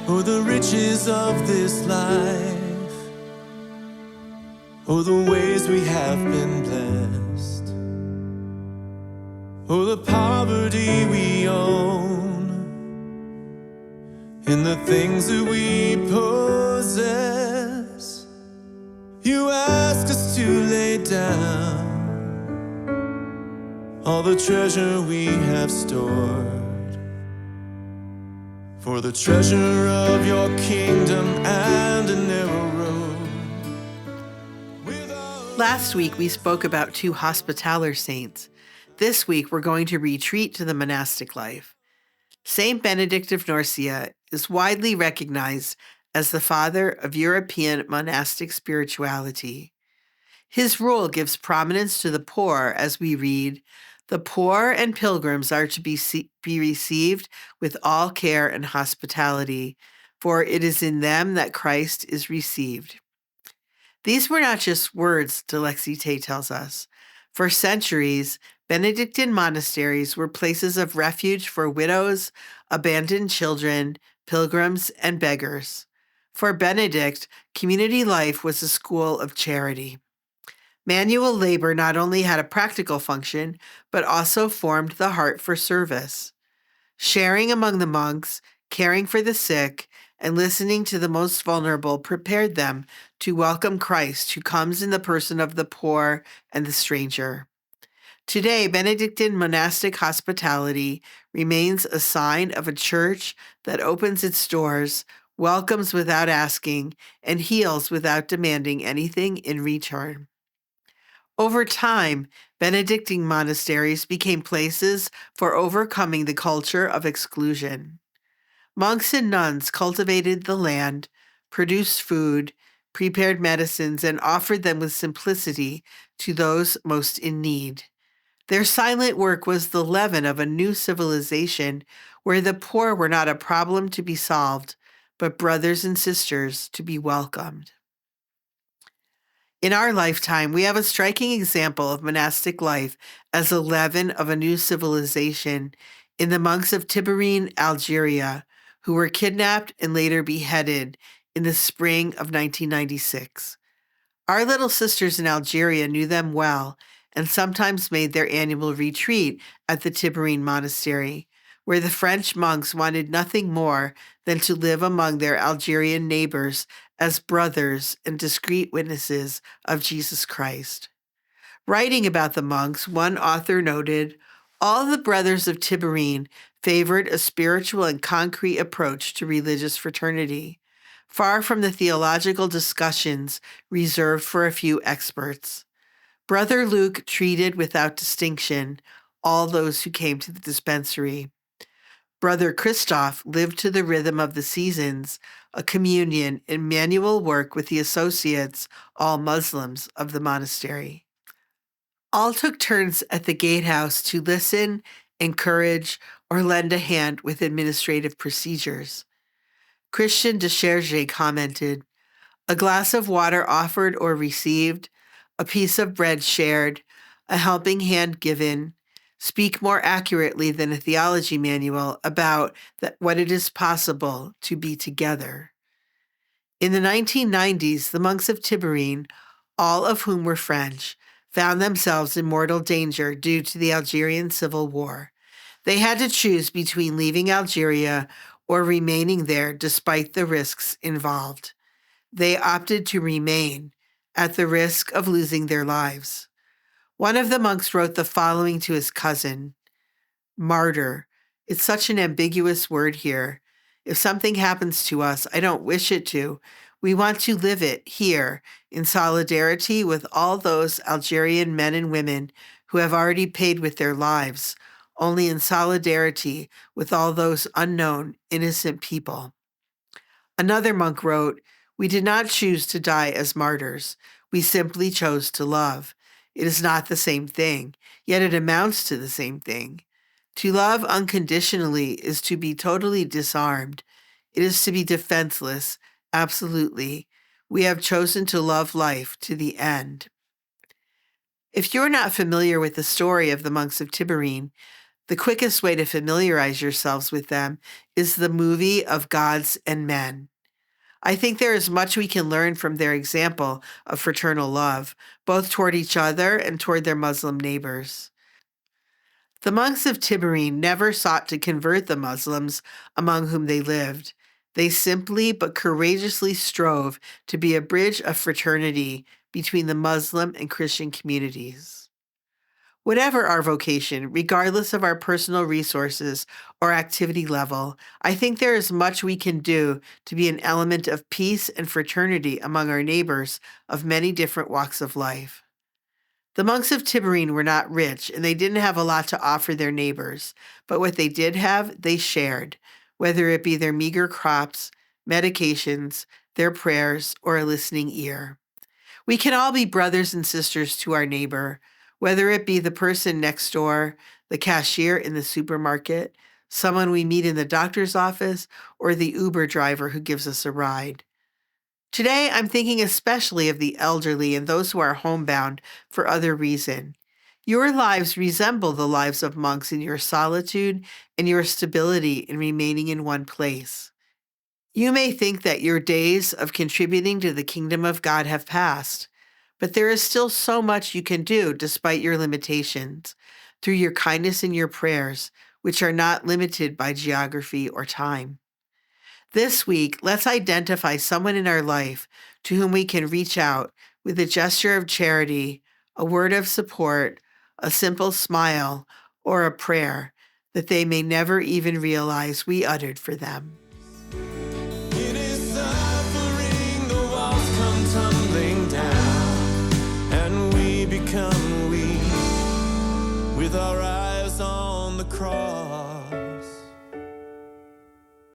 Oh, the riches of this life. Oh, the ways we have been blessed. Oh, the poverty we own, and the things that we possess. You ask us to lay down all the treasure we have stored, for the treasure of your kingdom and a narrow road. Last week we spoke about two hospitaller saints. This week we're going to retreat to the monastic life. Saint Benedict of Nursia is widely recognized as the father of European monastic spirituality. His rule gives prominence to the poor as we read, "The poor and pilgrims are to be received with all care and hospitality, for it is in them that Christ is received." These were not just words, de L'Excité tells us. For centuries, Benedictine monasteries were places of refuge for widows, abandoned children, pilgrims, and beggars. For Benedict, community life was a school of charity. Manual labor not only had a practical function, but also formed the heart for service. Sharing among the monks, caring for the sick, and listening to the most vulnerable prepared them to welcome Christ, who comes in the person of the poor and the stranger. Today, Benedictine monastic hospitality remains a sign of a church that opens its doors, welcomes without asking, and heals without demanding anything in return. Over time, Benedictine monasteries became places for overcoming the culture of exclusion. Monks and nuns cultivated the land, produced food, prepared medicines, and offered them with simplicity to those most in need. Their silent work was the leaven of a new civilization where the poor were not a problem to be solved, but brothers and sisters to be welcomed. In our lifetime, we have a striking example of monastic life as a leaven of a new civilization in the monks of Tibhirine, Algeria, who were kidnapped and later beheaded in the spring of 1996. Our little sisters in Algeria knew them well and sometimes made their annual retreat at the Tibhirine monastery, where the French monks wanted nothing more than to live among their Algerian neighbors as brothers and discreet witnesses of Jesus Christ. Writing about the monks, one author noted, "All the brothers of Tibhirine favored a spiritual and concrete approach to religious fraternity, far from the theological discussions reserved for a few experts. Brother Luke treated without distinction all those who came to the dispensary. Brother Christoph lived to the rhythm of the seasons, a communion and manual work with the associates, all Muslims of the monastery. All took turns at the gatehouse to listen, encourage, or lend a hand with administrative procedures." Christian de Chergé commented, "A glass of water offered or received, a piece of bread shared, a helping hand given, speak more accurately than a theology manual about what it is possible to be together." In the 1990s, the monks of Tibhirine, all of whom were French, found themselves in mortal danger due to the Algerian Civil War. They had to choose between leaving Algeria or remaining there despite the risks involved. They opted to remain at the risk of losing their lives. One of the monks wrote the following to his cousin, "Martyr. It's such an ambiguous word here. If something happens to us, I don't wish it to. We want to live it here in solidarity with all those Algerian men and women who have already paid with their lives, only in solidarity with all those unknown, innocent people." Another monk wrote, "We did not choose to die as martyrs. We simply chose to love. It is not the same thing, yet it amounts to the same thing. To love unconditionally is to be totally disarmed. It is to be defenseless, absolutely. We have chosen to love life to the end." If you're not familiar with the story of the monks of Tibhirine, The quickest way to familiarize yourselves with them is the movie of Gods and Men. I think there is much we can learn from their example of fraternal love, both toward each other and toward their Muslim neighbors. The monks of Tibhirine never sought to convert the Muslims among whom they lived. They simply but courageously strove to be a bridge of fraternity between the Muslim and Christian communities. Whatever our vocation, regardless of our personal resources or activity level, I think there is much we can do to be an element of peace and fraternity among our neighbors of many different walks of life. The monks of Tibhirine were not rich, and they didn't have a lot to offer their neighbors, but what they did have, they shared, whether it be their meager crops, medications, their prayers, or a listening ear. We can all be brothers and sisters to our neighbor, whether it be the person next door, the cashier in the supermarket, someone we meet in the doctor's office, or the Uber driver who gives us a ride. Today, I'm thinking especially of the elderly and those who are homebound for other reason. Your lives resemble the lives of monks in your solitude and your stability in remaining in one place. You may think that your days of contributing to the kingdom of God have passed, but there is still so much you can do despite your limitations, through your kindness and your prayers, which are not limited by geography or time. This week, let's identify someone in our life to whom we can reach out with a gesture of charity, a word of support, a simple smile, or a prayer that they may never even realize we uttered for them. In his suffering, the walls come tumbling down, and we become weak with our eyes.